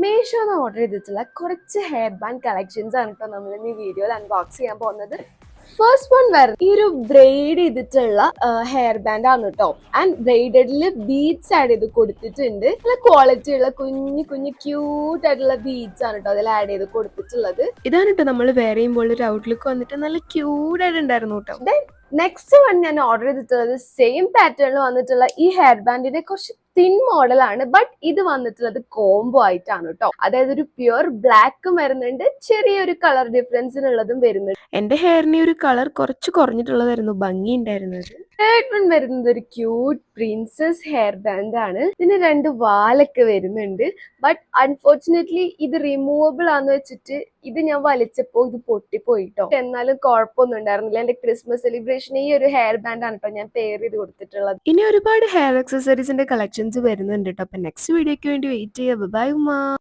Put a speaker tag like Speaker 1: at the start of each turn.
Speaker 1: മീഷോന്ന് order ചെയ്തിട്ടുള്ള കുറച്ച് hair band collections ആണ് കേട്ടോ നമ്മൾ ഈ വീഡിയോയിൽ അൺബോക്സ് ചെയ്യാൻ പോകുന്നത്. ഫസ്റ്റ് വൺ വരുന്നത് ഈ ഒരു ബ്രെയ്ഡ് ചെയ്തിട്ടുള്ള ഹെയർ ബാൻഡ് ആണ് കേട്ടോ. ആൻഡ് ബ്രെയ്ഡഡില് ബീഡ്സ് ആഡ് ചെയ്ത് കൊടുത്തിട്ടുണ്ട്. നല്ല ക്വാളിറ്റി ഉള്ള കുഞ്ഞു കുഞ്ഞു ക്യൂട്ട് ആയിട്ടുള്ള ബീഡ്സ് ആണ് കേട്ടോ അതിൽ ആഡ് ചെയ്ത് കൊടുത്തിട്ടുള്ളത്. ഇതാണ് കേട്ടോ നമ്മൾ വെയർ ചെയ്യുമ്പോൾ ഒരു ഔട്ട്ലുക്ക് വന്നിട്ട് നല്ല ക്യൂട്ട് ആയിട്ടുണ്ടായിരുന്നു കേട്ടോ. നെക്സ്റ്റ് വൺ ഞാൻ ഓർഡർ ചെയ്തിട്ടുള്ളത് സെയിം പാറ്റേണിൽ വന്നിട്ടുള്ള ഈ ഹെയർ ബാൻഡിന്റെ കുറച്ച് തിൻ മോഡലാണ്. ബട്ട് ഇത് വന്നിട്ടുള്ളത് കോംബോ ആയിട്ടാണ് കേട്ടോ. അതായത് ഒരു പ്യുർ ബ്ലാക്കും വരുന്നുണ്ട്, ചെറിയൊരു കളർ ഡിഫറൻസിനുള്ളതും വരുന്നുണ്ട്. എന്റെ ഹെയറിന് ഒരു കളർ കുറച്ച് കുറഞ്ഞിട്ടുള്ളതായിരുന്നു ഭംഗി ഉണ്ടായിരുന്നത്. തേർഡ് വൺ വരുന്നത് ഒരു ക്യൂട്ട് പ്രിൻസസ് ഹെയർ ബാൻഡ് ആണ്. ഇതിന് 2 വാലൊക്കെ വരുന്നുണ്ട്. ബട്ട് അൺഫോർച്ചുനേറ്റ്ലി ഇത് റിമൂവബിൾ ആന്ന് വെച്ചിട്ട് ഇത് ഞാൻ വലിച്ചപ്പോ ഇത് പൊട്ടിപ്പോയിട്ടോ. എന്നാലും കുഴപ്പമൊന്നും ഉണ്ടായിരുന്നില്ല. എന്റെ ക്രിസ്മസ് സെലിബ്രേഷൻ ഈ ഒരു ഹെയർ ബാൻഡ് ആണ് കേട്ടോ ഞാൻ പെയർ ചെയ്ത് കൊടുത്തിട്ടുള്ളത്. ഇനി ഒരുപാട് ഹെയർ അക്സസറീസിന്റെ കളക്ഷൻസ് വരുന്നുണ്ട് കേട്ടോ. അപ്പൊ നെക്സ്റ്റ് വീഡിയോക്ക് വേണ്ടി വെയിറ്റ് ചെയ്യാം. ബൈ ഉമ്മ.